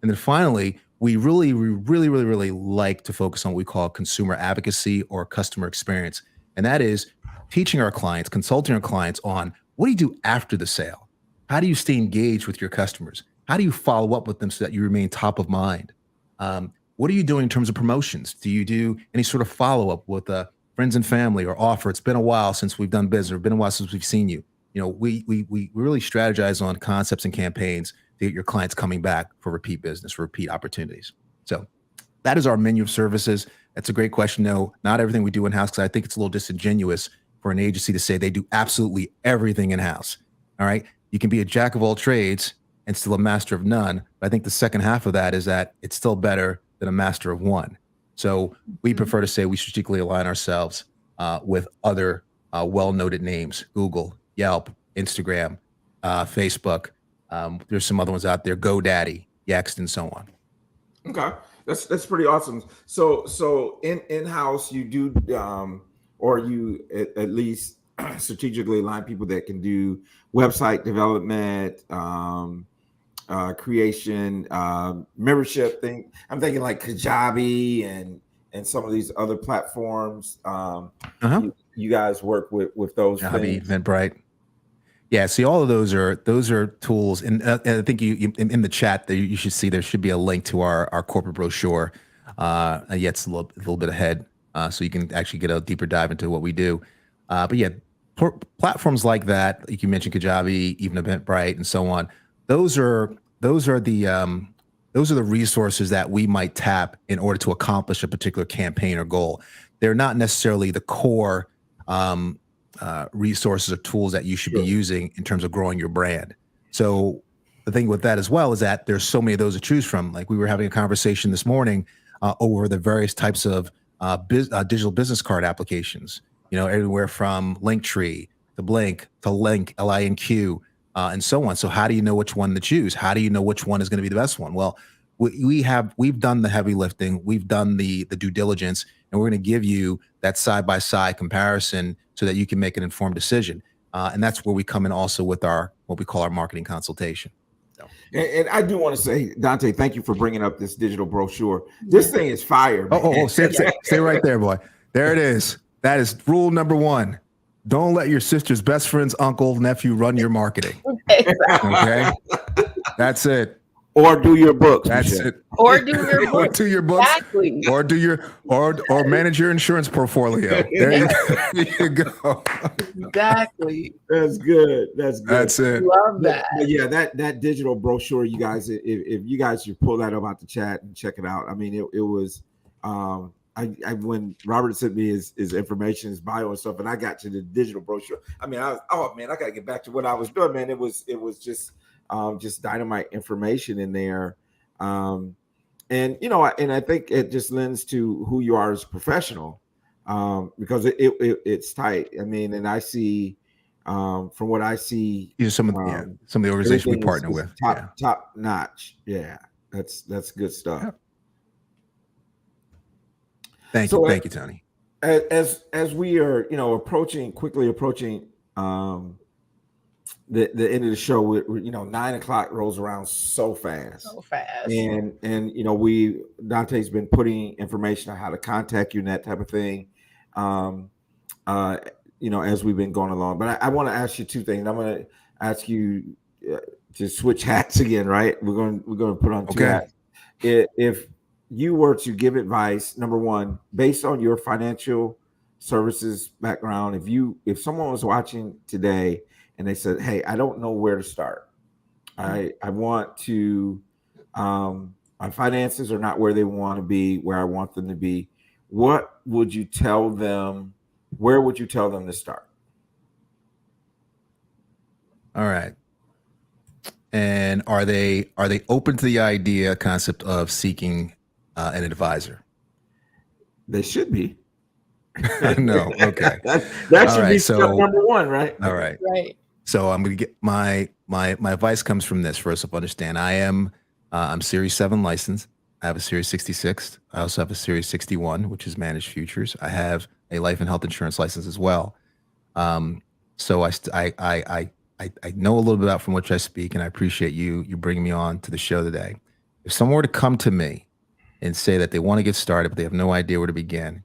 And then finally, we really like to focus on what we call consumer advocacy or customer experience. And that is teaching our clients, consulting our clients on, what do you do after the sale? How do you stay engaged with your customers? How do you follow up with them so that you remain top of mind? What are you doing in terms of promotions? Do you do any sort of follow-up with friends and family or offer? It's been a while since we've done business, or been a while since we've seen you. We really strategize on concepts and campaigns to get your clients coming back for repeat business, for repeat opportunities. So that is our menu of services. That's a great question. No, not everything we do in-house, because I think it's a little disingenuous for an agency to say they do absolutely everything in-house. All right. You can be a jack of all trades and still a master of none. But I think the second half of that is that it's still better than a master of one. So we prefer to say we strategically align ourselves with other well-noted names: Google, Yelp, Instagram, Facebook. There's some other ones out there: GoDaddy, Yext, and so on. Okay, that's pretty awesome. So in-house, you do, or you at least strategically align people that can do website development, creation, membership thing. I'm thinking like Kajabi and some of these other platforms. You guys work with those. Kajabi, Eventbrite. Yeah, see, all of those are tools, and I think you in the chat that you should see there should be a link to our corporate brochure. It's a little bit ahead, so you can actually get a deeper dive into what we do. But yeah, platforms like that, like you mentioned, Kajabi, even Eventbrite, and so on. Those are the resources that we might tap in order to accomplish a particular campaign or goal. They're not necessarily the core resources or tools that you should be using in terms of growing your brand. So the thing with that as well is that there's so many of those to choose from. Like we were having a conversation this morning over the various types of digital business card applications. Everywhere from Linktree to Blink to Link, LINQ, and so on. So how do you know which one to choose? How do you know which one is going to be the best one? Well, we've done the heavy lifting, we've done the due diligence, and we're going to give you that side-by-side comparison so that you can make an informed decision. And that's where we come in also with what we call our marketing consultation. So. And I do want to say, Dante, thank you for bringing up this digital brochure. This thing is fire. Stay right there, boy. There it is. That is rule number 1. Don't let your sister's best friend's uncle, nephew run your marketing. Okay? That's it. Or do your books. That's it. Or do your books. Or do your books. Exactly. Or do your or manage your insurance portfolio. There you go. Exactly. That's good. That's good. That's it. Love that. But yeah, that digital brochure, you guys, if you guys should pull that up out the chat and check it out. I mean, it was I when Robert sent me his information, his bio and stuff, and I got to the digital brochure. I mean, I gotta get back to what I was doing, man. It was just dynamite information in there. And I think it just lends to who you are as a professional, because it's tight. I mean, and I see from what I see, some of the organizations we partner with, top notch. Yeah, that's good stuff. Yeah. Thank you, Tony. As we are, quickly approaching the end of the show, 9:00 rolls around so fast. And Dante's been putting information on how to contact you and that type of thing, as we've been going along. But I want to ask you two things. I'm going to ask you to switch hats again, right? We're going to put on two hats. If you were to give advice, number one, based on your financial services background, if someone was watching today and they said, "Hey, I don't know where to start. I want to, my finances are not where they want to be, where I want them to be." What would you tell them? Where would you tell them to start? All right. And are they open to the concept of seeking an advisor? They should be. No. Okay. that should be step number one, right? All right. Right. So I'm going to get my advice comes from this. First of all, understand I'm Series 7 licensed. I have a Series 66. I also have a Series 61, which is managed futures. I have a life and health insurance license as well. So I know a little bit about from which I speak, and I appreciate you bringing me on to the show today. If someone were to come to me and say that they want to get started, but they have no idea where to begin,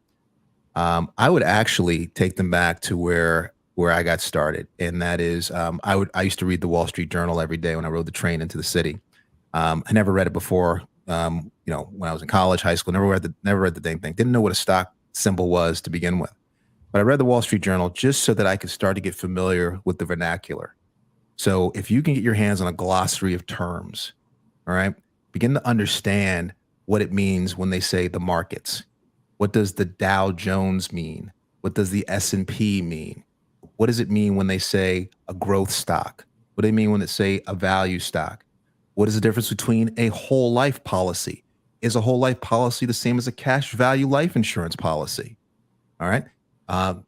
I would actually take them back to where I got started. And that is, I used to read the Wall Street Journal every day when I rode the train into the city. I never read it before. When I was in college, high school, never read the dang thing. Didn't know what a stock symbol was to begin with. But I read the Wall Street Journal just so that I could start to get familiar with the vernacular. So if you can get your hands on a glossary of terms, all right, begin to understand what it means when they say the markets. What does the Dow Jones mean? What does the S&P mean? What does it mean when they say a growth stock? What do they mean when they say a value stock? What is the difference between a whole life policy? Is a whole life policy the same as a cash value life insurance policy? All right.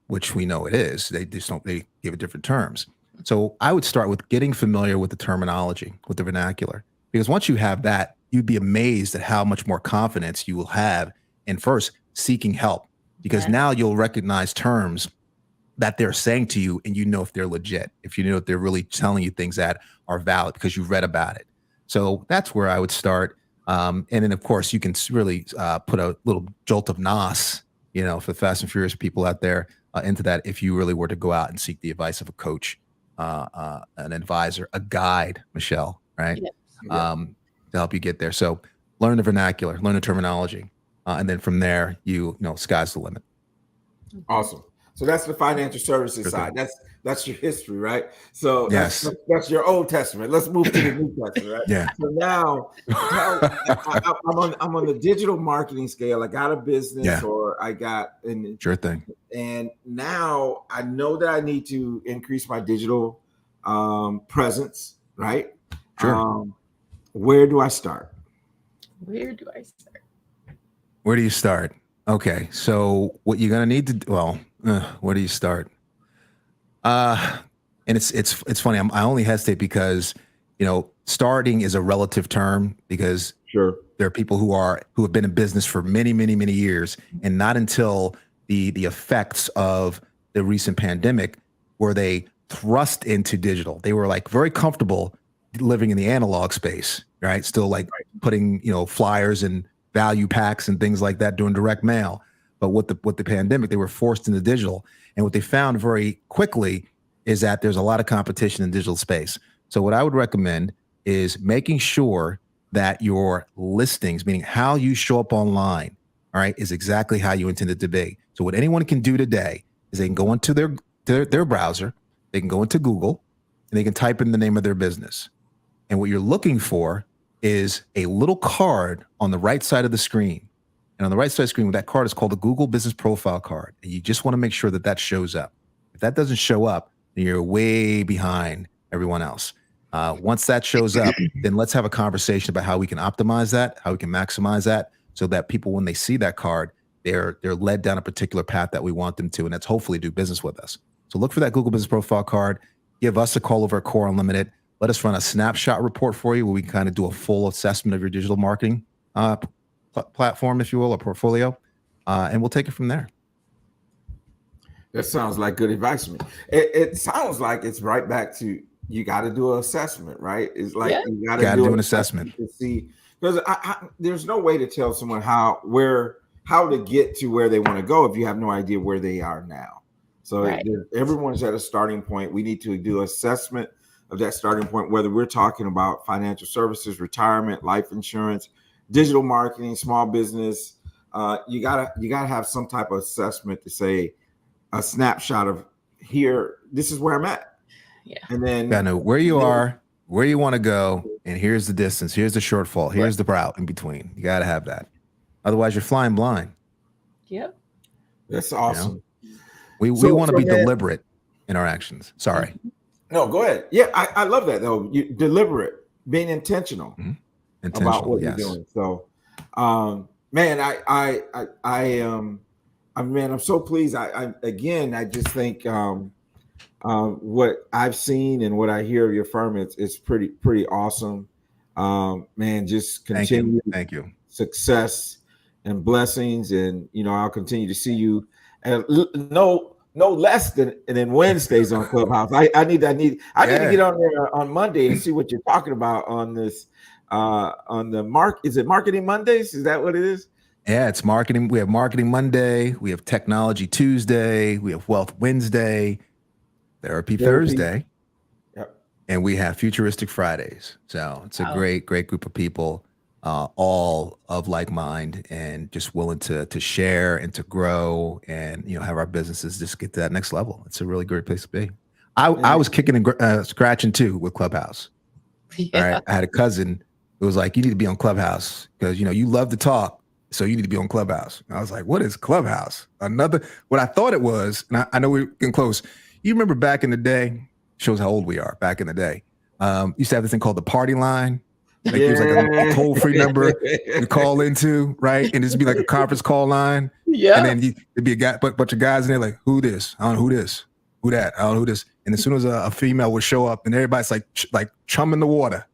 Which we know it is. They give it different terms. So I would start with getting familiar with the terminology, with the vernacular, because once you have that, you'd be amazed at how much more confidence you will have in first seeking help, because now you'll recognize terms that they're saying to you, and you know if they're legit, if you know if they're really telling you things that are valid because you've read about it. So that's where I would start. And then, of course, you can really put a little jolt of NOS, for the Fast and Furious people out there into that if you really were to go out and seek the advice of a coach, an advisor, a guide, Michelle, right? Yes. To help you get there. So learn the vernacular, learn the terminology. And then from there, sky's the limit. Awesome. So that's the financial services Sure side. That's your history, right? So Yes. that's your Old Testament. Let's move to the New Testament, right? Yeah. So now I'm on the digital marketing scale. I got a business, Yeah. or I got Sure thing. and now I know that I need to increase my digital presence, right? Sure. Where do I start? Where do I start? Where do you start? Okay, so what you're gonna need to do, where do you start? And it's funny. I only hesitate because starting is a relative term, because Sure. there are people who have been in business for many, many, many years, and not until the effects of the recent pandemic were they thrust into digital. They were like very comfortable living in the analog space, right? Still like putting flyers and value packs and things like that, doing direct mail. But with the pandemic, they were forced into digital, and what they found very quickly is that there's a lot of competition in digital space. So what I would recommend is making sure that your listings, meaning how you show up online, all right, is exactly how you intended to be. So what anyone can do today is they can go into their browser, they can go into Google, and they can type in the name of their business. And what you're looking for is a little card on the right side of the screen. And on the right side of the screen, that card is called a Google Business Profile Card. And you just want to make sure that that shows up. If that doesn't show up, then you're way behind everyone else. Once that shows up, then let's have a conversation about how we can optimize that, how we can maximize that, so that people, when they see that card, they're led down a particular path that we want them to, and that's hopefully do business with us. So look for that Google Business Profile Card. Give us a call over at KOR Unlimited. Let us run a snapshot report for you where we can kind of do a full assessment of your digital marketing platform, if you will, or portfolio, and we'll take it from there. That sounds like good advice to me. It sounds like it's right back to, you got to do an assessment, right? It's like you got to do an assessment to see, because there's no way to tell someone how to get to where they want to go if you have no idea where they are now. So everyone's at a starting point. We need to do assessment of that starting point, whether we're talking about financial services, retirement, life insurance, digital marketing, small business. You gotta have some type of assessment to say, a snapshot of here, this is where I'm at. Yeah. And then gotta know where you are, where you want to go, and here's the distance, here's the shortfall, here's the route in between. You gotta have that. Otherwise, you're flying blind. Yep. That's awesome. We want to be deliberate in our actions. Sorry. No, go ahead. Yeah, I love that though. You deliberate, being intentional, about what you're doing. So man, I'm so pleased. I just think what I've seen and what I hear of your firm, it's pretty awesome. Man, just continue. Thank you. Success and blessings, and I'll continue to see you at no less than Wednesdays on Clubhouse. I need to get on there on Monday and see what you're talking about on this on the is it Marketing Mondays? Is that what it is? Yeah, it's marketing. We have Marketing Monday. We have Technology Tuesday. We have Wealth Wednesday. Therapy Thursday. Yep. And we have Futuristic Fridays. So it's a great group of people, all of like mind and just willing to share and to grow and have our businesses just get to that next level. It's a really great place to be. I was kicking and scratching too with Clubhouse. Yeah. All right. I had a cousin who was like, you need to be on Clubhouse because you love to talk. So you need to be on Clubhouse. And I was like, what is Clubhouse? What I thought it was, and I know we're getting close. You remember back in the day, shows how old we are, back in the day. Used to have this thing called the party line. Like it was like a toll-free number to call into, right? And this would be like a conference call line. Yeah. And then there'd be a bunch of guys in there like, who this? I don't know who this. Who that? I don't know who this. And as soon as a female would show up and everybody's like chumming the water,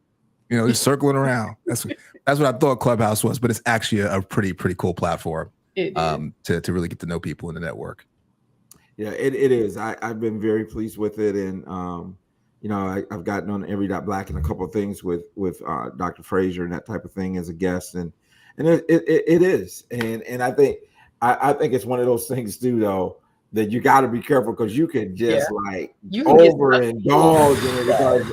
just circling around. That's what I thought Clubhouse was, but it's actually a pretty cool platform to really get to know people in the network. Yeah, it is. I've been very pleased with it, and I've gotten on Every Black and a couple of things with Dr. Frazier and that type of thing as a guest, and it is, and I think it's one of those things too, though, that you got to be careful because you can just overindulge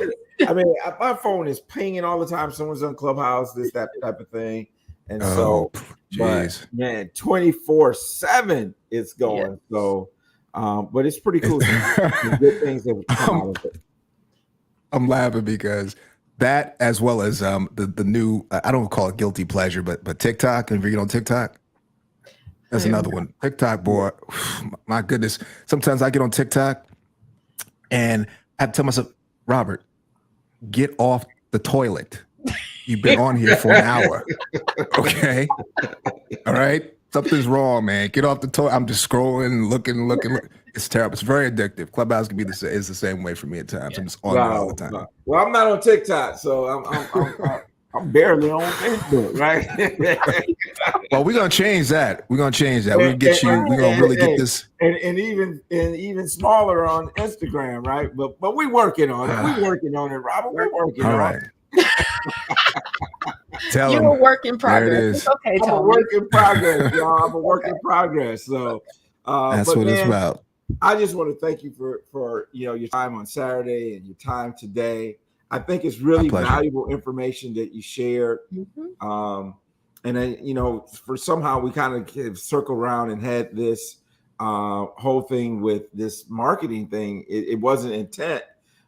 in it. I mean, my phone is pinging all the time. Someone's on Clubhouse, that type of thing. And but man, 24/7 it's going. Yeah. So But it's pretty cool. Some good things that would come out of it. I'm laughing because that, as well as the new, I don't call it guilty pleasure, but TikTok, and if you get on TikTok, that's another one. TikTok, boy, my goodness. Sometimes I get on TikTok and I have to tell myself, Robert, get off the toilet. You've been on here for an hour. Okay. All right. Something's wrong, man. Get off the toilet. I'm just scrolling, looking. It's terrible. It's very addictive. Clubhouse can be is the same way for me at times. I'm just on it all the time. No. Well, I'm not on TikTok, so I'm barely on Facebook, right? Well, we're gonna change that. We're gonna get you. We're gonna really get this. And even smaller on Instagram, right? But we're working on it. We're working on it, Robert. We're working on it. All right. Tell You're him. a work in progress. There it is. It's okay, I'm a work in progress, y'all. I'm a work in progress. So that's what it's about. I just want to thank you for your time on Saturday and your time today. I think it's really valuable information that you shared. Mm-hmm. And then, for somehow we kind of circled around and had this whole thing with this marketing thing. It wasn't intent,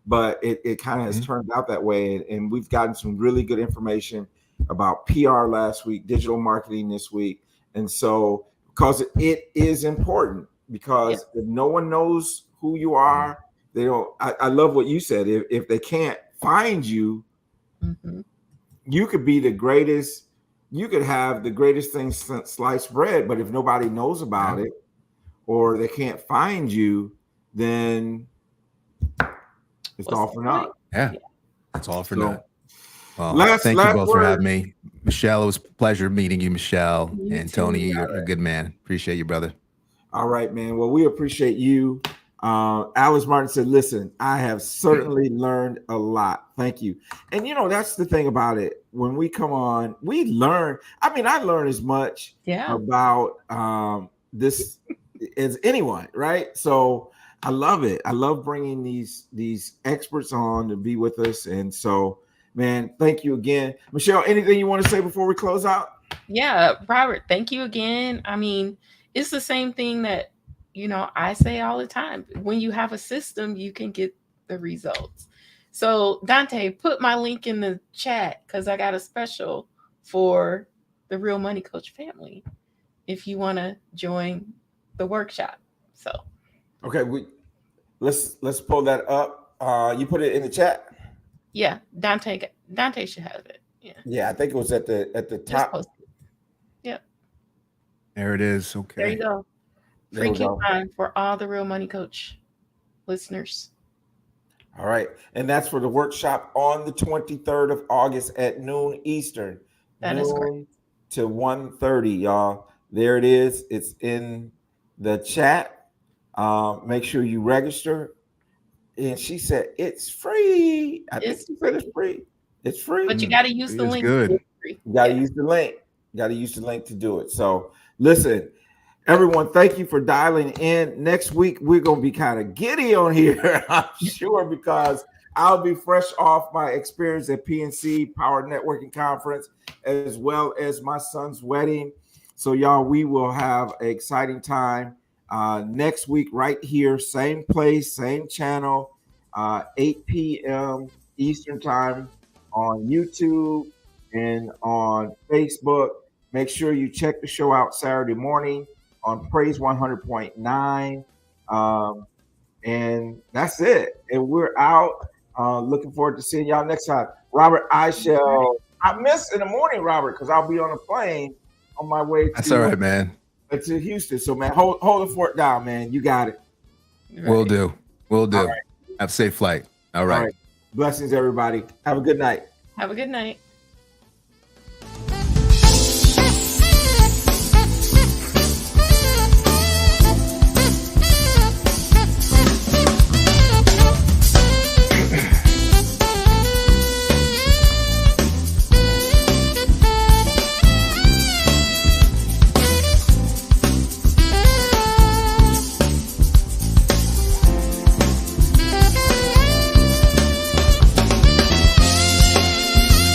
but it kind of has turned out that way. And we've gotten some really good information about PR last week, digital marketing this week. And so, because it is important, because if no one knows who you are, they don't. I love what you said. If they can't find you, you could be the greatest. You could have the greatest thing since sliced bread, but if nobody knows about it or they can't find you, then it's all for naught. Yeah, it's all for naught. Well, thank you both for having me. Michelle, it was a pleasure meeting you, Michelle. And Tony, you're a good man. Appreciate you, brother. All right, man. Well, we appreciate you. Alice Martin said, listen, I have certainly learned a lot. Thank you. And, that's the thing about it. When we come on, we learn. I mean, I learn as much about this as anyone, right? So I love it. I love bringing these experts on to be with us. And so, man, thank you again. Michelle, anything you want to say before we close out? Yeah, Robert, thank you again. I mean, it's the same thing that, I say all the time. When you have a system, you can get the results. So Dante, put my link in the chat because I got a special for the Real Money Coach family if you want to join the workshop. So okay, let's pull that up. You put it in the chat? Yeah, Dante should have it. Yeah, I think it was at the top. Yep. There it is. Okay. There you go. Free coupon for all the Real Money Coach listeners. All right. And that's for the workshop on the 23rd of August at noon Eastern. That is correct. To 1:30, y'all. There it is. It's in the chat. Make sure you register. And she said it's free. I think she said it's free. It's free. But you got to use the link. Good. You got to use the link. Got to use the link to do it. So listen, everyone, thank you for dialing in. Next week, we're going to be kind of giddy on here, I'm sure, because I'll be fresh off my experience at PNC Power Networking Conference, as well as my son's wedding. So, y'all, we will have an exciting time next week right here, same place, same channel, 8 p.m. Eastern time on YouTube and on Facebook. Make sure you check the show out Saturday morning on Praise 100.9. And that's it. And we're out. Looking forward to seeing y'all next time. Robert, I miss in the morning, Robert, because I'll be on a plane on my way That's all right, man. To Houston. So, man, hold the fort down, man. You got it. Will do. Right. Have a safe flight. All right. Blessings, everybody. Have a good night. Have a good night.